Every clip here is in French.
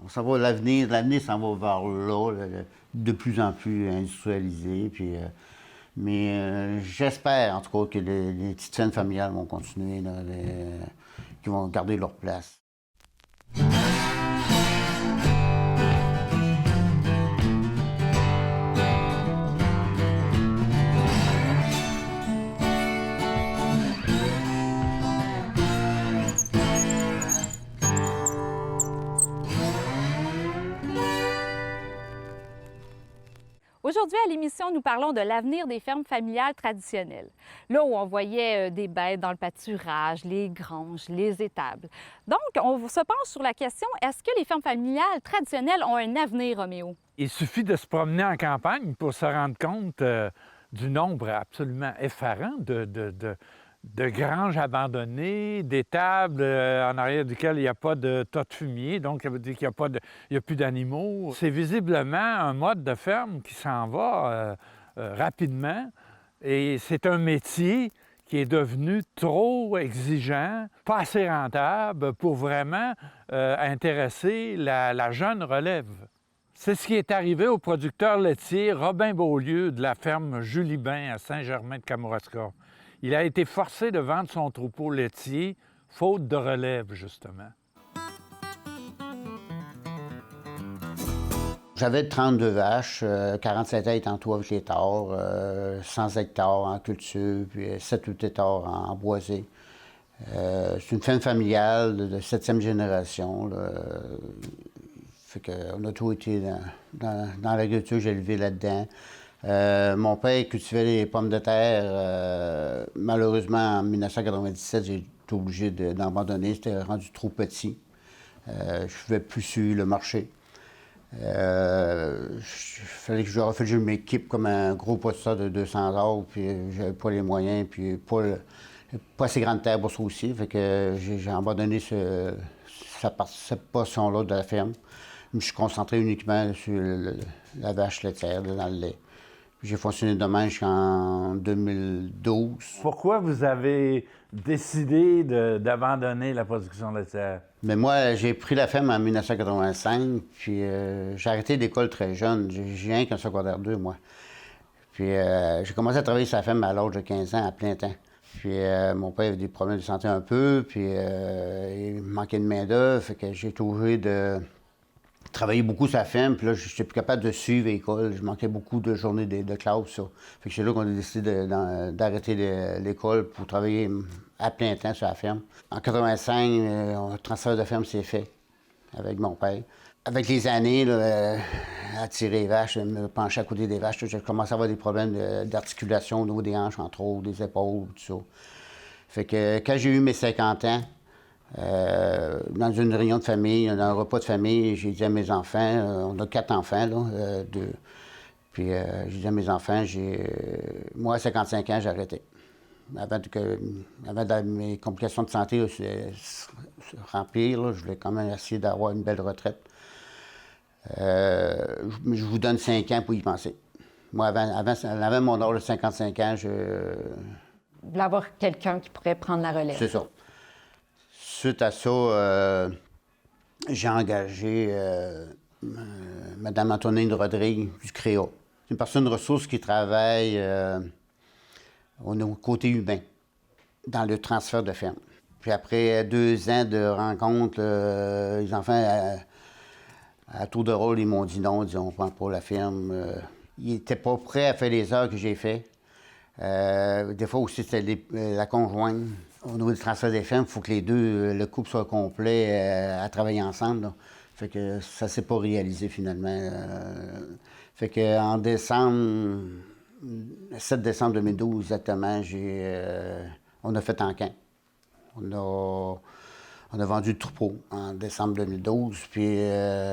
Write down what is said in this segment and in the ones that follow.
On s'en va, l'avenir s'en va vers là, de plus en plus industrialisé. Puis, mais j'espère, en tout cas, que les petites scènes familiales vont continuer, là, qu'ils vont garder leur place. Aujourd'hui, à l'émission, nous parlons de l'avenir des fermes familiales traditionnelles. Là où on voyait des bêtes dans le pâturage, les granges, les étables. Donc, on se penche sur la question, est-ce que les fermes familiales traditionnelles ont un avenir, Roméo? Il suffit de se promener en campagne pour se rendre compte du nombre absolument effarant de granges abandonnées, d'étables en arrière duquel il n'y a pas de tas de fumier, donc ça veut dire qu'il n'y a plus d'animaux. C'est visiblement un mode de ferme qui s'en va rapidement et c'est un métier qui est devenu trop exigeant, pas assez rentable pour vraiment intéresser la jeune relève. C'est ce qui est arrivé au producteur laitier Robin Beaulieu de la ferme Julibin à Saint-Germain-de-Kamouraska. Il a été forcé de vendre son troupeau laitier, faute de relève, justement. J'avais 32 vaches, 47 hectares en tout avec les tares, 100 hectares en culture, puis 7-8 hectares en boisé. C'est une ferme familiale de 7e génération. Là. Fait qu'on a tout été dans l'agriculture, j'ai élevé là-dedans. Mon père cultivait les pommes de terre. Malheureusement, en 1997, j'ai été obligé d'abandonner. C'était rendu trop petit. Je ne pouvais plus suivre le marché. Il fallait que je m'équipe comme un gros possesseur de 200 arbres, puis j'avais pas les moyens, puis pas assez grande terre pour ça aussi. Fait que j'ai abandonné cette portion-là de la ferme. Je me suis concentré uniquement sur la vache laitière, dans le lait. J'ai fonctionné de même jusqu'en 2012. Pourquoi vous avez décidé d'abandonner la production laitière? Mais moi, j'ai pris la ferme en 1985, puis j'ai arrêté l'école très jeune. J'ai rien qu'un secondaire 2, moi. Puis j'ai commencé à travailler sur la ferme à l'âge de 15 ans, à plein temps. Puis mon père avait des problèmes de santé un peu, puis il manquait de main-d'œuvre, fait que j'ai été obligé de travailler beaucoup sur la ferme, puis là, je n'étais plus capable de suivre l'école. Je manquais beaucoup de journées de classe, ça. Fait que c'est là qu'on a décidé d'arrêter l'école pour travailler à plein temps sur la ferme. En 85, le transfert de ferme s'est fait avec mon père. Avec les années, là, à tirer les vaches, me pencher à côté des vaches, j'ai commencé à avoir des problèmes d'articulation au niveau des hanches, entre autres, des épaules, tout ça. Fait que quand j'ai eu mes 50 ans, dans une réunion de famille, dans un repas de famille, j'ai dit à mes enfants, on a 4 enfants, là, 2. Puis j'ai dit à mes enfants, moi, à 55 ans, j'ai arrêté. Avant que mes complications de santé se remplissent, là, je voulais quand même essayer d'avoir une belle retraite. Je vous donne 5 ans pour y penser. Moi, avant mon âge de 55 ans, Vous voulez avoir quelqu'un qui pourrait prendre la relève. C'est ça. Suite à ça, j'ai engagé Mme Antonine Rodrigue du CREA. C'est une personne ressource qui travaille au côté humain, dans le transfert de ferme. Puis après 2 ans de rencontres, les enfants, à tour de rôle, ils m'ont dit non, ils on ne prend pas la ferme. Ils n'étaient pas prêts à faire les heures que j'ai faites. Des fois aussi, c'était la conjointe. Au niveau du transfert des fermes, il faut que les deux, le couple soit complet à travailler ensemble. Là. Fait que ça ne s'est pas réalisé finalement. Fait que en décembre, 7 décembre 2012 exactement, on a fait encan. On a vendu le troupeau en décembre 2012, puis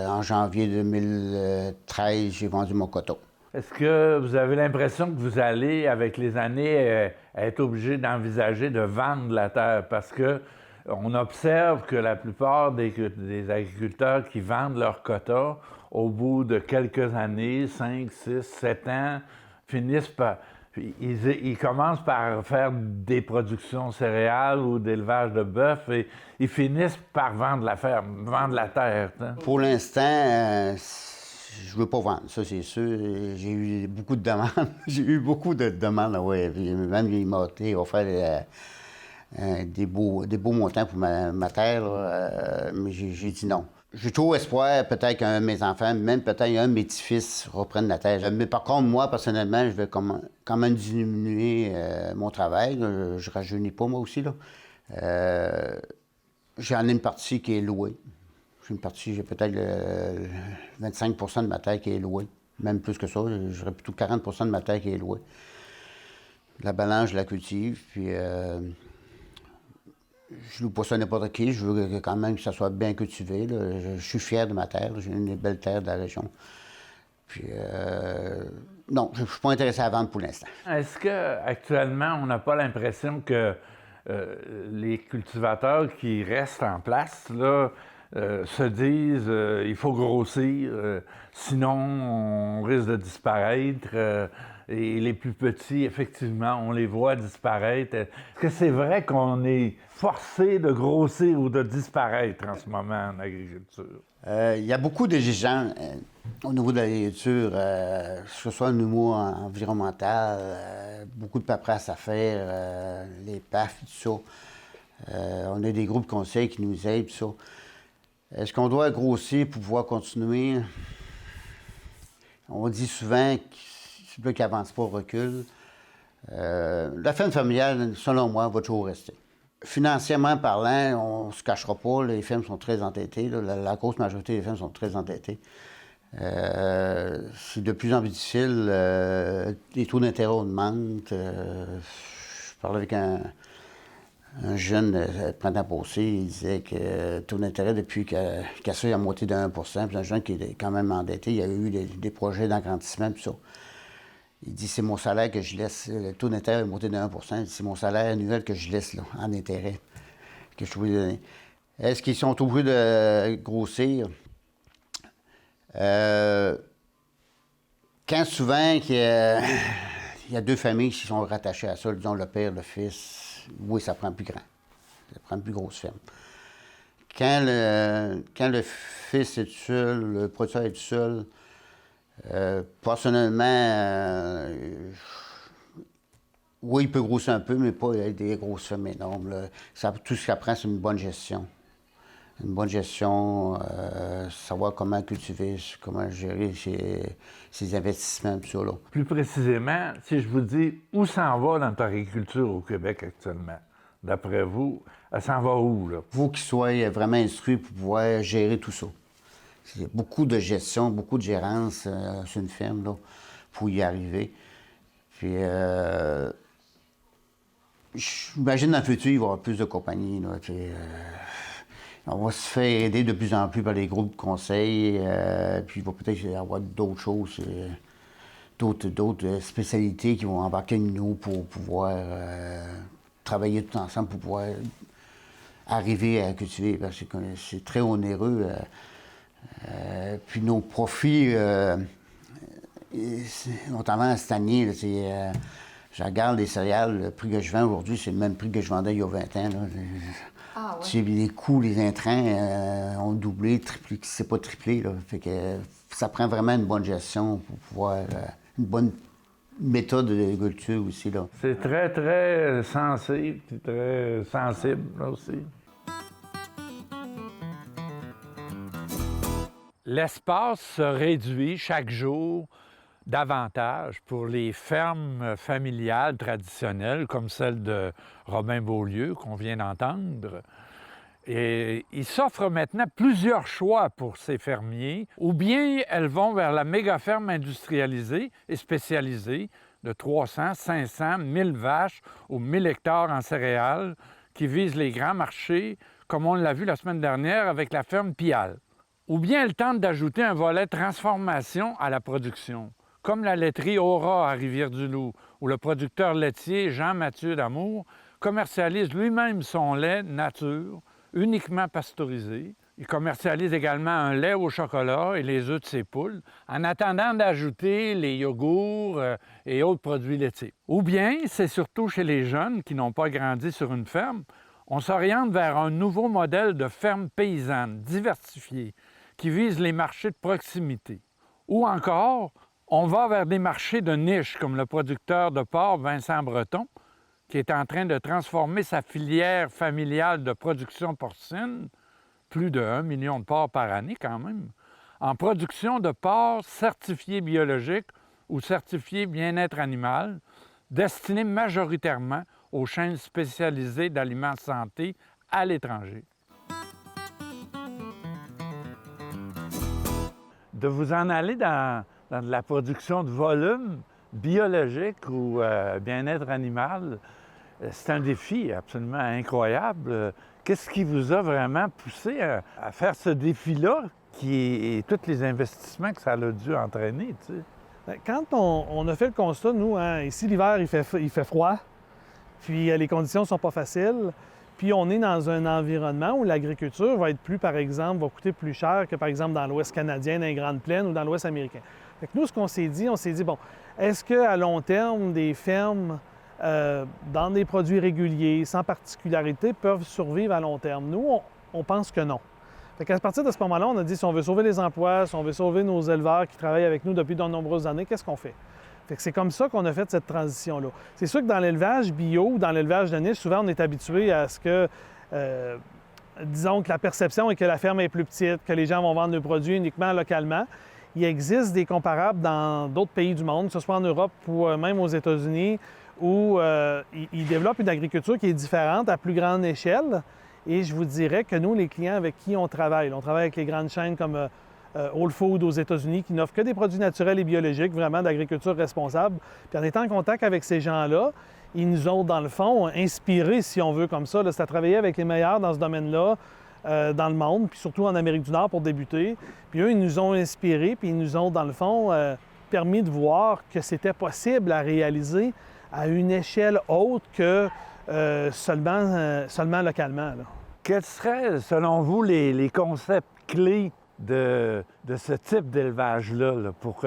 en janvier 2013, j'ai vendu mon coteau. Est-ce que vous avez l'impression que vous allez, avec les années, être obligé d'envisager de vendre la terre? Parce que on observe que la plupart des agriculteurs qui vendent leur quota, au bout de quelques années, 5, 6, 7 ans, finissent Puis ils commencent par faire des productions céréales ou d'élevage de bœuf et ils finissent par vendre la ferme, vendre la terre. Hein. Pour l'instant, je veux pas vendre, ça c'est sûr. J'ai eu beaucoup de demandes. J'ai eu beaucoup de demandes, oui. Même il m'a offert des beaux montants pour ma terre, là, mais j'ai dit non. J'ai toujours espoir, peut-être qu'un de mes enfants, même peut-être un de mes petits-fils reprenne la terre. Mais par contre, moi, personnellement, je vais quand même diminuer mon travail. Là. Je ne rajeunis pas, moi aussi. J'en ai une partie qui est louée. J'ai peut-être 25 de ma terre qui est louée. Même plus que ça, j'aurais plutôt 40 de ma terre qui est louée. La balance, je la cultive, puis je loue pas ça à n'importe qui. Je veux quand même que ça soit bien cultivé. Là. Je suis fier de ma terre. J'ai une belle terre de la région. Puis, non, je ne suis pas intéressé à vendre pour l'instant. Est-ce qu'actuellement, on n'a pas l'impression que les cultivateurs qui restent en place, là, se disent il faut grossir, sinon on risque de disparaître. Et les plus petits, effectivement, on les voit disparaître. Est-ce que c'est vrai qu'on est forcé de grossir ou de disparaître en ce moment en agriculture? Il y a beaucoup d'exigences au niveau de l'agriculture, que ce soit au niveau environnemental, beaucoup de paperasse à faire, les PAF, tout ça. On a des groupes conseils qui nous aident, tout ça. Est-ce qu'on doit grossir pour pouvoir continuer? On dit souvent que celui qui n'avance pas recule. La ferme familiale, selon moi, va toujours rester. Financièrement parlant, on ne se cachera pas, les fermes sont très endettées. La grosse majorité des fermes sont très endettées. C'est de plus en plus difficile. Les taux d'intérêt augmentent. Je parlais avec un jeune le printemps passé, il disait que le taux d'intérêt, depuis qu'Assa a monté de 1 puis un jeune qui est quand même endetté, il y a eu des projets d'agrandissement, puis ça. Il dit, c'est mon salaire que je laisse, le taux d'intérêt est monté de 1 il dit, c'est mon salaire annuel que je laisse là, en intérêt, que je peux lui donner. Est-ce qu'ils sont obligés de grossir? Quand souvent il y a deux familles qui sont rattachées à ça, disons le père, le fils, oui, ça prend plus grand. Ça prend une plus grosse ferme. Quand le fils est tout seul, le producteur est tout seul, personnellement, oui, il peut grossir un peu, mais pas des grosses fermes énormes. Là. Tout ce qu'il apprend, c'est une bonne gestion. Une bonne gestion, savoir comment cultiver, comment gérer ses investissements, tout ça. Là. Plus précisément, si je vous dis où s'en va notre agriculture au Québec actuellement, d'après vous, elle s'en va où, là? Il faut qu'il soit vraiment instruit pour pouvoir gérer tout ça. C'est beaucoup de gestion, beaucoup de gérance sur une ferme, là, pour y arriver. Puis, j'imagine dans le futur, il va y avoir plus de compagnies, là, puis, on va se faire aider de plus en plus par les groupes de conseil, puis il va peut-être y avoir d'autres choses, d'autres spécialités qui vont embarquer nous pour pouvoir travailler tout ensemble, pour pouvoir arriver à cultiver, parce que c'est très onéreux. Puis nos profits ont tendance à stagner. Je regarde les céréales, le prix que je vends aujourd'hui, c'est le même prix que je vendais il y a 20 ans. Là. Ah, ouais. Les coûts, les intrants ont doublé, triplé, c'est pas triplé. Là. Fait que ça prend vraiment une bonne gestion pour pouvoir. Une bonne méthode d'agriculture aussi. Là. C'est très, très sensible, très sensible là aussi. L'espace se réduit chaque jour davantage pour les fermes familiales traditionnelles, comme celle de Robin Beaulieu qu'on vient d'entendre. Et il s'offre maintenant plusieurs choix pour ces fermiers, ou bien elles vont vers la méga-ferme industrialisée et spécialisée de 300, 500, 1000 vaches ou 1000 hectares en céréales qui vise les grands marchés, comme on l'a vu la semaine dernière avec la ferme Pial. Ou bien elle tente d'ajouter un volet transformation à la production, comme la laiterie Aura à Rivière-du-Loup, où le producteur laitier Jean-Mathieu D'Amour commercialise lui-même son lait nature, uniquement pasteurisé, Ils commercialisent également un lait au chocolat et les œufs de ces poules, en attendant d'ajouter les yogourts et autres produits laitiers. Ou bien, c'est surtout chez les jeunes qui n'ont pas grandi sur une ferme, on s'oriente vers un nouveau modèle de ferme paysanne, diversifiée, qui vise les marchés de proximité. Ou encore, on va vers des marchés de niche, comme le producteur de porc Vincent Breton, qui est en train de transformer sa filière familiale de production porcine, plus de 1 million de porcs par année quand même, en production de porcs certifiés biologiques ou certifiés bien-être animal, destinés majoritairement aux chaînes spécialisées d'aliments santé à l'étranger. De vous en aller dans de la production de volume biologique ou bien-être animal, c'est un défi absolument incroyable. Qu'est-ce qui vous a vraiment poussé à faire ce défi-là et tous les investissements que ça a dû entraîner, tu sais? Bien, quand on a fait le constat, nous, ici, l'hiver, il fait froid, puis les conditions ne sont pas faciles, puis on est dans un environnement où l'agriculture va être plus, par exemple, va coûter plus cher que, par exemple, dans l'Ouest canadien, dans les Grandes Plaines ou dans l'Ouest américain. Fait que nous, ce qu'on s'est dit, bon, est-ce qu'à long terme, des fermes dans des produits réguliers, sans particularité, peuvent survivre à long terme? Nous, on pense que non. Fait qu'à partir de ce moment-là, on a dit, si on veut sauver les emplois, si on veut sauver nos éleveurs qui travaillent avec nous depuis de nombreuses années, qu'est-ce qu'on fait? Fait que c'est comme ça qu'on a fait cette transition-là. C'est sûr que dans l'élevage bio ou dans l'élevage de niche, souvent, on est habitué à ce que, disons que la perception est que la ferme est plus petite, que les gens vont vendre leurs produits uniquement localement. Il existe des comparables dans d'autres pays du monde, que ce soit en Europe ou même aux États-Unis, où ils développent une agriculture qui est différente à plus grande échelle. Et je vous dirais que nous, les clients avec qui on travaille avec les grandes chaînes comme Whole Foods aux États-Unis, qui n'offrent que des produits naturels et biologiques, vraiment d'agriculture responsable. Puis en étant en contact avec ces gens-là, ils nous ont, dans le fond, inspirés, si on veut, comme ça. C'est à travailler avec les meilleurs dans ce domaine-là, dans le monde, puis surtout en Amérique du Nord pour débuter. Puis eux, ils nous ont inspirés, puis ils nous ont, dans le fond, permis de voir que c'était possible à réaliser à une échelle autre que seulement localement, là. Quels seraient, selon vous, les concepts clés de ce type d'élevage-là là, pour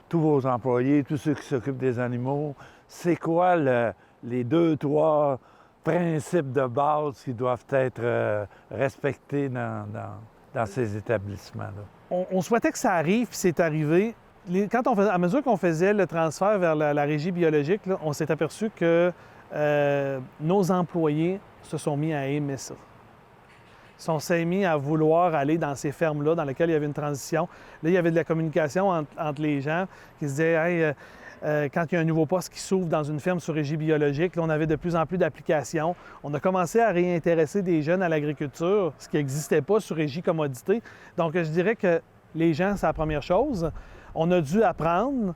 tous vos employés, tous ceux qui s'occupent des animaux? C'est quoi les 2-3 principes de base qui doivent être respectés dans ces établissements-là? On souhaitait que ça arrive, puis c'est arrivé. À mesure qu'on faisait le transfert vers la régie biologique, là, on s'est aperçu que nos employés se sont mis à aimer ça. Ils s'est mis à vouloir aller dans ces fermes-là dans lesquelles il y avait une transition. Là, il y avait de la communication entre les gens qui se disaient hey, quand il y a un nouveau poste qui s'ouvre dans une ferme sur régie biologique, là, on avait de plus en plus d'applications. On a commencé à réintéresser des jeunes à l'agriculture, ce qui n'existait pas sur régie commodité. Donc, je dirais que les gens, c'est la première chose. On a dû apprendre.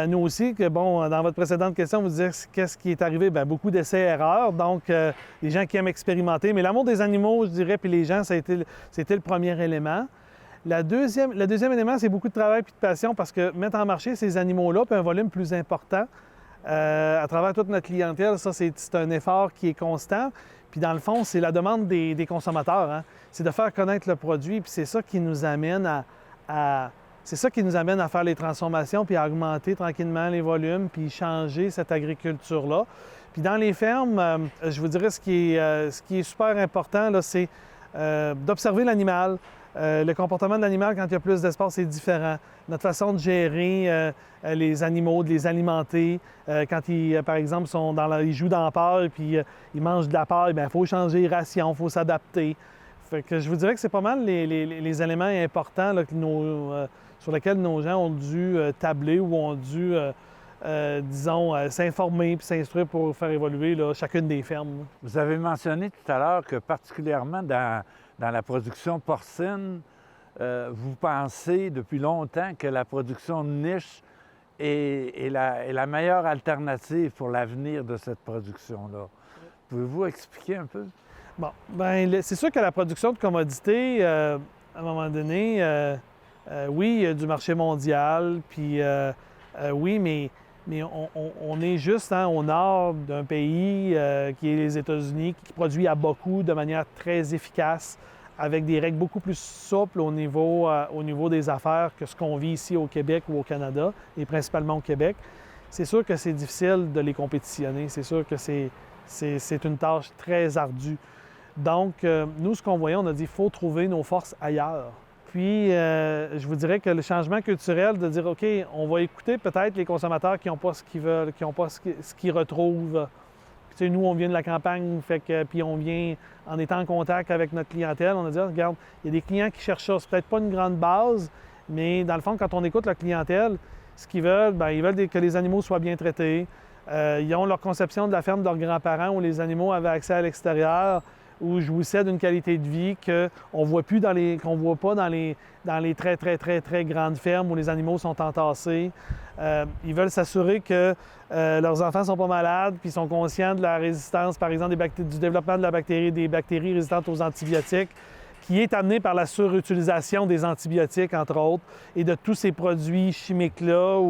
Nous aussi, que bon, dans votre précédente question, vous disiez qu'est-ce qui est arrivé? Bien, beaucoup d'essais-erreurs, donc les gens qui aiment expérimenter. Mais l'amour des animaux, je dirais, puis les gens, c'était le premier élément. Le deuxième élément, c'est beaucoup de travail et de passion parce que mettre en marché ces animaux-là, puis un volume plus important à travers toute notre clientèle, ça, c'est un effort qui est constant. Puis dans le fond, c'est la demande des consommateurs. Hein? C'est de faire connaître le produit, puis c'est ça qui nous amène C'est ça qui nous amène à faire les transformations puis à augmenter tranquillement les volumes puis changer cette agriculture-là. Puis dans les fermes, je vous dirais ce qui est super important, là, c'est d'observer l'animal. Le comportement de l'animal, quand il y a plus d'espace, c'est différent. Notre façon de gérer les animaux, de les alimenter. Quand ils, par exemple, ils jouent dans la paille puis ils mangent de la paille, bien, il faut changer les rations, il faut s'adapter. Fait que je vous dirais que c'est pas mal les éléments importants là, sur lesquels nos gens ont dû tabler ou ont dû, s'informer puis s'instruire pour faire évoluer là, chacune des fermes. Vous avez mentionné tout à l'heure que particulièrement dans la production porcine, vous pensez depuis longtemps que la production de niche est la meilleure alternative pour l'avenir de cette production-là. Pouvez-vous expliquer un peu? Bon, bien, c'est sûr que la production de commodités, à un moment donné, oui, il y a du marché mondial, puis oui, mais on est juste au nord d'un pays qui est les États-Unis, qui produit à beaucoup, de manière très efficace, avec des règles beaucoup plus souples au niveau des affaires que ce qu'on vit ici au Québec ou au Canada, et principalement au Québec, c'est sûr que c'est difficile de les compétitionner. C'est sûr que c'est une tâche très ardue. Donc, nous, ce qu'on voyait, on a dit qu'il faut trouver nos forces ailleurs. Puis, je vous dirais que le changement culturel de dire, OK, on va écouter peut-être les consommateurs qui n'ont pas ce qu'ils veulent, qui n'ont pas ce qu'ils retrouvent. Tu sais, nous, on vient de la campagne, puis on vient en étant en contact avec notre clientèle. On a dit, regarde, il y a des clients qui cherchent ça. C'est peut-être pas une grande base, mais dans le fond, quand on écoute la clientèle, ce qu'ils veulent, bien, ils veulent que les animaux soient bien traités. Ils ont leur conception de la ferme de leurs grands-parents où les animaux avaient accès à l'extérieur, où jouissaient d'une qualité de vie qu'on voit plus qu'on voit pas dans les très, très, très, très grandes fermes où les animaux sont entassés. Ils veulent s'assurer que leurs enfants ne sont pas malades, puis sont conscients de la résistance, par exemple, du développement de des bactéries résistantes aux antibiotiques, qui est amené par la surutilisation des antibiotiques, entre autres, et de tous ces produits chimiques-là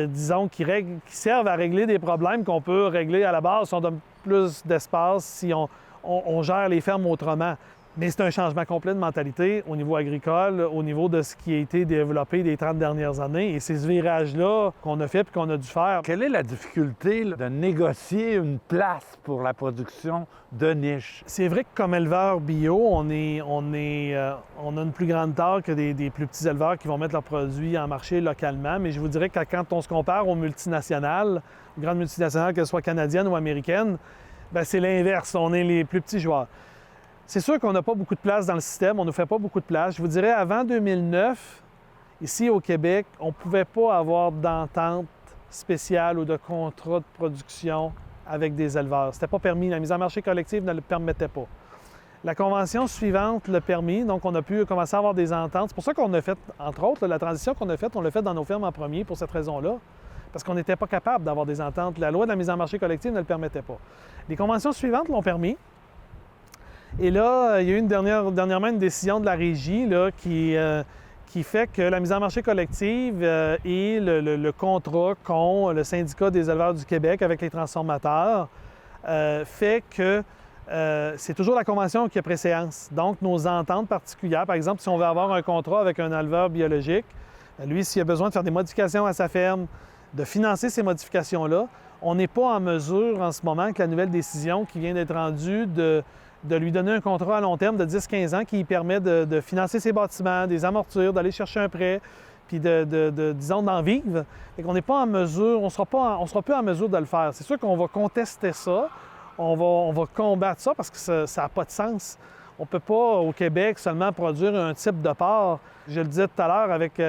disons, qui servent à régler des problèmes qu'on peut régler à la base si on donne plus d'espace, si on gère les fermes autrement. Mais c'est un changement complet de mentalité au niveau agricole, au niveau de ce qui a été développé des 30 dernières années. Et c'est ce virage-là qu'on a fait et qu'on a dû faire. Quelle est la difficulté de négocier une place pour la production de niche? C'est vrai que comme éleveur bio, on a une plus grande tare que des plus petits éleveurs qui vont mettre leurs produits en marché localement. Mais je vous dirais que quand on se compare aux multinationales, aux grandes multinationales, qu'elles soient canadiennes ou américaines, bien, c'est l'inverse. On est les plus petits joueurs. C'est sûr qu'on n'a pas beaucoup de place dans le système, on ne nous fait pas beaucoup de place. Je vous dirais, avant 2009, ici au Québec, on ne pouvait pas avoir d'entente spéciale ou de contrat de production avec des éleveurs. Ce n'était pas permis. La mise en marché collective ne le permettait pas. La convention suivante l'a permis, donc on a pu commencer à avoir des ententes. C'est pour ça qu'on a fait, entre autres, la transition qu'on a faite, on l'a fait dans nos fermes en premier pour cette raison-là, parce qu'on n'était pas capable d'avoir des ententes. La loi de la mise en marché collective ne le permettait pas. Les conventions suivantes l'ont permis. Et là, il y a eu dernièrement une décision de la Régie là, qui fait que la mise en marché collective et le contrat qu'ont le syndicat des éleveurs du Québec avec les transformateurs fait que c'est toujours la convention qui a préséance. Donc, nos ententes particulières, par exemple, si on veut avoir un contrat avec un éleveur biologique, lui, s'il a besoin de faire des modifications à sa ferme, de financer ces modifications-là, on n'est pas en mesure en ce moment, avec la nouvelle décision qui vient d'être rendue, de lui donner un contrat à long terme de 10-15 ans qui lui permet de financer ses bâtiments, des amortures, d'aller chercher un prêt, puis disons, d'en vivre. Fait qu'on n'est pas en mesure, on sera plus en mesure de le faire. C'est sûr qu'on va contester ça, on va combattre ça parce que ça n'a pas de sens. On ne peut pas, au Québec, seulement produire un type de porc. Je le disais tout à l'heure, avec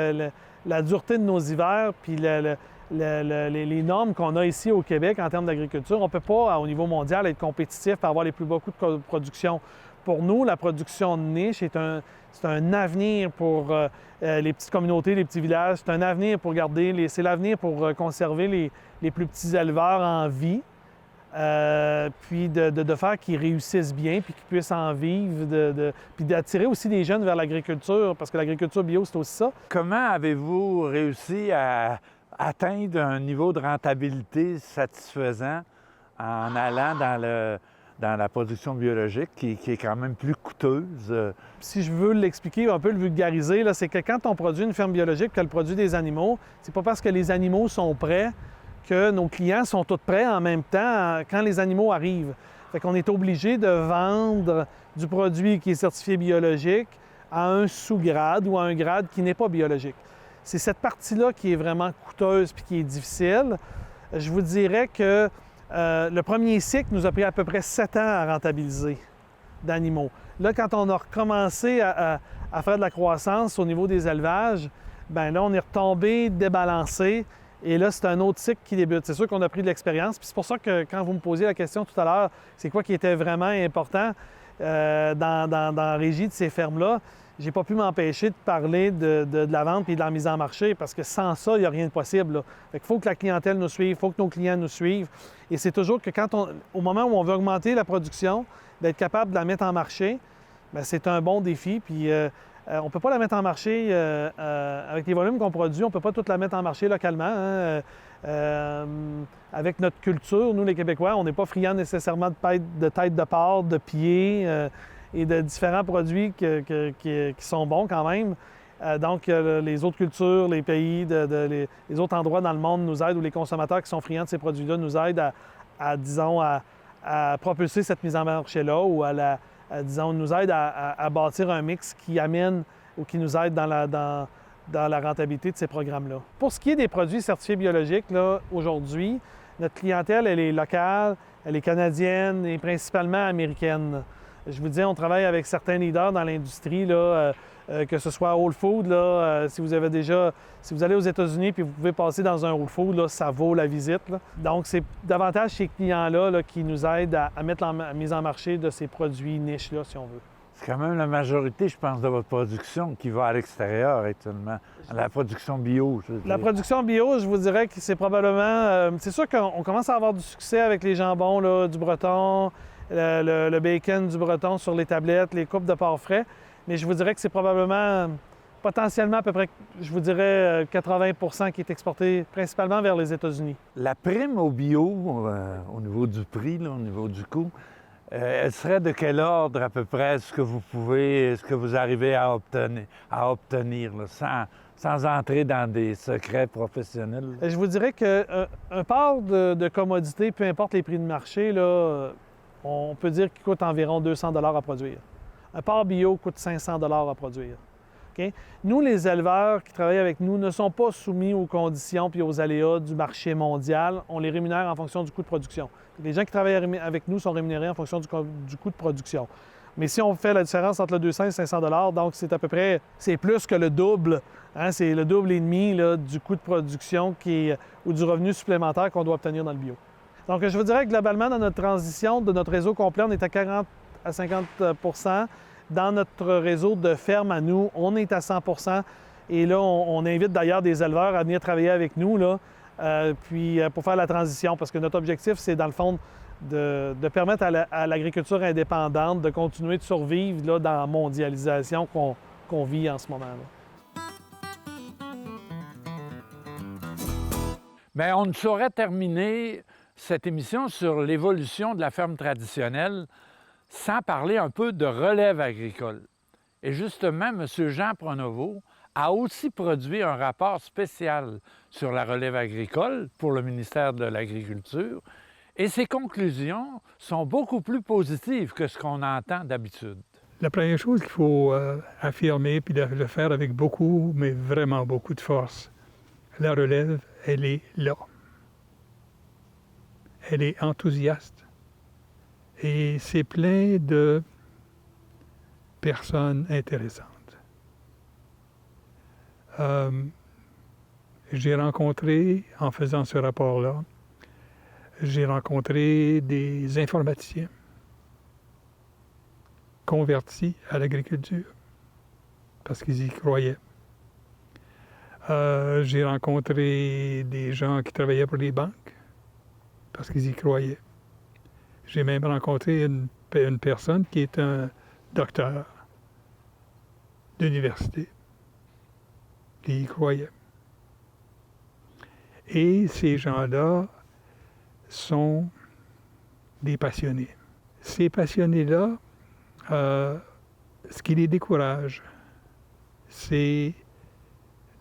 la dureté de nos hivers, puis les normes qu'on a ici au Québec en termes d'agriculture, on ne peut pas, au niveau mondial, être compétitif et avoir les plus bas coûts de production. Pour nous, la production de niche, c'est un avenir pour les petites communautés, les petits villages. C'est un avenir pour c'est l'avenir pour conserver les plus petits éleveurs en vie, puis de faire qu'ils réussissent bien, puis qu'ils puissent en vivre, puis d'attirer aussi des jeunes vers l'agriculture, parce que l'agriculture bio, c'est aussi ça. Comment avez-vous réussi à atteindre un niveau de rentabilité satisfaisant en allant dans la production biologique qui est quand même plus coûteuse? Si je veux l'expliquer, un peu le vulgariser, c'est que quand on produit une ferme biologique, qu'elle produit des animaux, c'est pas parce que les animaux sont prêts que nos clients sont tous prêts en même temps quand les animaux arrivent. Fait qu'on est obligé de vendre du produit qui est certifié biologique à un sous-grade ou à un grade qui n'est pas biologique. C'est cette partie-là qui est vraiment coûteuse puis qui est difficile. Je vous dirais que le premier cycle nous a pris à peu près 7 ans à rentabiliser d'animaux. Là, quand on a recommencé à faire de la croissance au niveau des élevages, bien là, on est retombé débalancé. Et là, c'est un autre cycle qui débute. C'est sûr qu'on a pris de l'expérience. Puis c'est pour ça que quand vous me posiez la question tout à l'heure, c'est quoi qui était vraiment important dans la régie de ces fermes-là, j'ai pas pu m'empêcher de parler de la vente et de la mise en marché parce que sans ça, il n'y a rien de possible. Là. Fait qu'il faut que la clientèle nous suive, il faut que nos clients nous suivent. Et c'est toujours que au moment où on veut augmenter la production, d'être capable de la mettre en marché, bien, c'est un bon défi. Puis on ne peut pas la mettre en marché avec les volumes qu'on produit, on ne peut pas toute la mettre en marché localement. Hein. Avec notre culture, nous les Québécois, on n'est pas friands nécessairement de tête de porc, de pieds. et de différents produits qui sont bons quand même. Donc, les autres cultures, les pays, les autres endroits dans le monde nous aident, ou les consommateurs qui sont friands de ces produits-là nous aident à propulser cette mise en marché-là, ou disons, nous aident à bâtir un mix qui amène ou qui nous aide dans la rentabilité de ces programmes-là. Pour ce qui est des produits certifiés biologiques, là, aujourd'hui, notre clientèle, elle est locale, elle est canadienne et principalement américaine. Je vous dis, on travaille avec certains leaders dans l'industrie, là, que ce soit à Whole Foods, là, si vous allez aux États-Unis puis vous pouvez passer dans un Whole Foods, là, ça vaut la visite, là. Donc, c'est davantage ces clients-là là, qui nous aident à mettre la mise en marché de ces produits niches-là, si on veut. C'est quand même la majorité, je pense, de votre production qui va à l'extérieur actuellement, à la production bio. La production bio, je vous dirais que c'est probablement... c'est sûr qu'on commence à avoir du succès avec les jambons là, du Breton, le bacon du Breton sur les tablettes, les coupes de porc frais, mais je vous dirais que c'est probablement potentiellement à peu près, je vous dirais, 80 % qui est exporté principalement vers les États-Unis. La prime au bio, au niveau du prix, là, au niveau du coût, elle serait de quel ordre à peu près ce que vous arrivez à obtenir là, sans entrer dans des secrets professionnels? Je vous dirais qu'un porc de commodité, peu importe les prix de marché, là, on peut dire qu'il coûte environ 200 $ à produire. Un porc bio coûte 500 $ à produire. Okay? Nous, les éleveurs qui travaillent avec nous ne sont pas soumis aux conditions et aux aléas du marché mondial. On les rémunère en fonction du coût de production. Les gens qui travaillent avec nous sont rémunérés en fonction du coût de production. Mais si on fait la différence entre le 200 et 500 $, donc c'est à peu près, c'est plus que le double, hein, c'est le double et demi là, du coût de production ou du revenu supplémentaire qu'on doit obtenir dans le bio. Donc, je vous dirais que globalement, dans notre transition de notre réseau complet, on est à 40 à 50 %. Dans notre réseau de fermes à nous, on est à 100 %. Et là, on invite d'ailleurs des éleveurs à venir travailler avec nous, là, pour faire la transition. Parce que notre objectif, c'est dans le fond de permettre à l'agriculture indépendante de continuer de survivre là, dans la mondialisation qu'on vit en ce moment-là. Bien, on ne saurait terminer cette émission sur l'évolution de la ferme traditionnelle sans parler un peu de relève agricole. Et justement, M. Jean Pronovo a aussi produit un rapport spécial sur la relève agricole pour le ministère de l'Agriculture, et ses conclusions sont beaucoup plus positives que ce qu'on entend d'habitude. La première chose qu'il faut affirmer, puis de le faire avec beaucoup, mais vraiment beaucoup de force, la relève, elle est là. Elle est enthousiaste. Et c'est plein de personnes intéressantes. J'ai rencontré, en faisant ce rapport-là, j'ai rencontré des informaticiens convertis à l'agriculture parce qu'ils y croyaient. J'ai rencontré des gens qui travaillaient pour les banques parce qu'ils y croyaient. J'ai même rencontré une personne qui est un docteur d'université qui y croyait. Et ces gens-là sont des passionnés. Ces passionnés-là, ce qui les décourage, c'est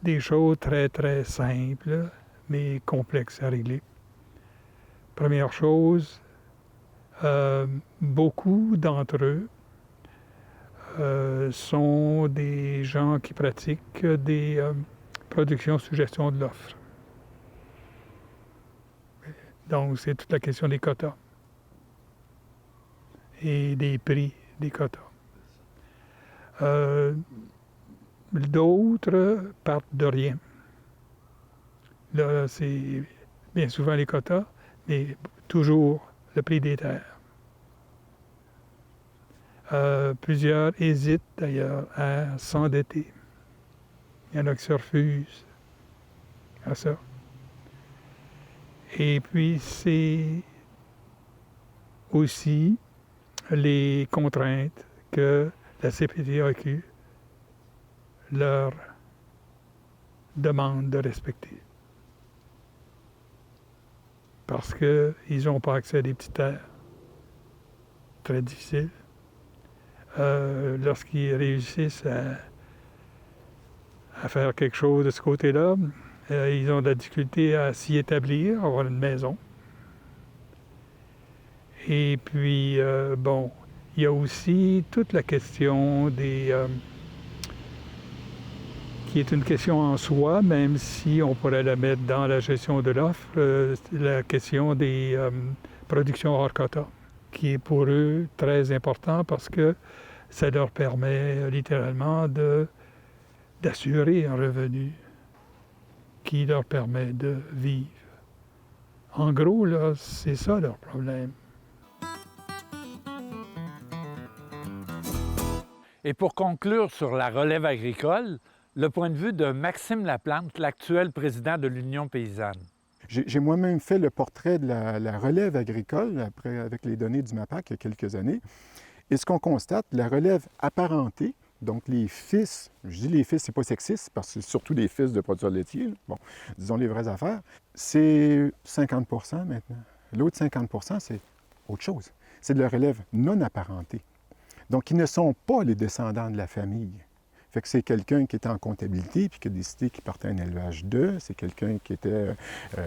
des choses très, très simples, mais complexes à régler. Première chose, beaucoup d'entre eux sont des gens qui pratiquent des productions sous gestion de l'offre. Donc, c'est toute la question des quotas et des prix des quotas. D'autres partent de rien. Là, c'est bien souvent les quotas, mais toujours le prix des terres. Plusieurs hésitent d'ailleurs à s'endetter. Il y en a qui se refusent à ça. Et puis, c'est aussi les contraintes que la CPTAQ leur demande de respecter. Parce qu'ils n'ont pas accès à des petites terres très difficiles. lorsqu'ils réussissent à faire quelque chose de ce côté-là, ils ont de la difficulté à s'y établir, à avoir une maison. Et puis, bon, il y a aussi toute la question qui est une question en soi, même si on pourrait la mettre dans la gestion de l'offre, la question des productions hors quota, qui est pour eux très important parce que ça leur permet littéralement d'assurer un revenu qui leur permet de vivre. En gros, là, c'est ça leur problème. Et pour conclure sur la relève agricole, le point de vue de Maxime Laplante, l'actuel président de l'Union paysanne. J'ai moi-même fait le portrait de la relève agricole après, avec les données du MAPAC il y a quelques années. Et ce qu'on constate, la relève apparentée, donc les fils, je dis les fils, c'est pas sexiste, parce que c'est surtout des fils de producteurs laitiers, là. Bon, disons les vraies affaires, c'est 50 % maintenant. L'autre 50 % c'est autre chose. C'est de la relève non apparentée. Donc, ils ne sont pas les descendants de la famille. Fait que c'est quelqu'un qui était en comptabilité puis qui a décidé qu'il partait un élevage d'œufs. C'est quelqu'un qui était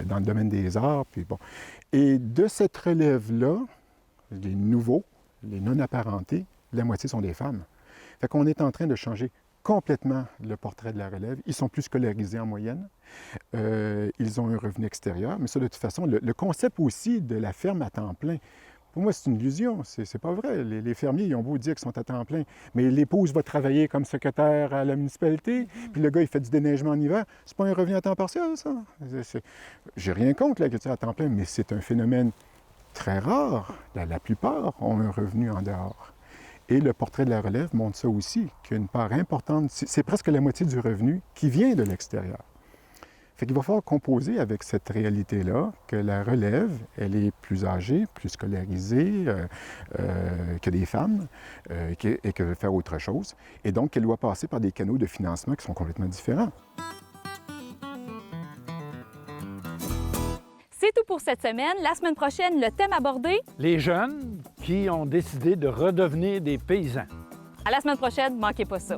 dans le domaine des arts. Puis bon. Et de cette relève-là, les nouveaux, les non-apparentés, la moitié sont des femmes. Fait qu'on est en train de changer complètement le portrait de la relève. Ils sont plus scolarisés en moyenne. Ils ont un revenu extérieur. Mais ça, de toute façon, le concept aussi de la ferme à temps plein, pour moi, c'est une illusion. C'est pas vrai. Les fermiers, ils ont beau dire qu'ils sont à temps plein, mais l'épouse va travailler comme secrétaire à la municipalité, puis le gars, il fait du déneigement en hiver. C'est pas un revenu à temps partiel, ça. J'ai rien contre l'agriculture à temps plein, mais c'est un phénomène très rare. La plupart ont un revenu en dehors. Et le portrait de la relève montre ça aussi, qu'il y a une part importante, c'est presque la moitié du revenu qui vient de l'extérieur. Fait qu'il va falloir composer avec cette réalité-là, que la relève, elle est plus âgée, plus scolarisée que des femmes, et qu'elle veut faire autre chose. Et donc, qu'elle doit passer par des canaux de financement qui sont complètement différents. C'est tout pour cette semaine. La semaine prochaine, le thème abordé. Les jeunes qui ont décidé de redevenir des paysans. À la semaine prochaine, manquez pas ça.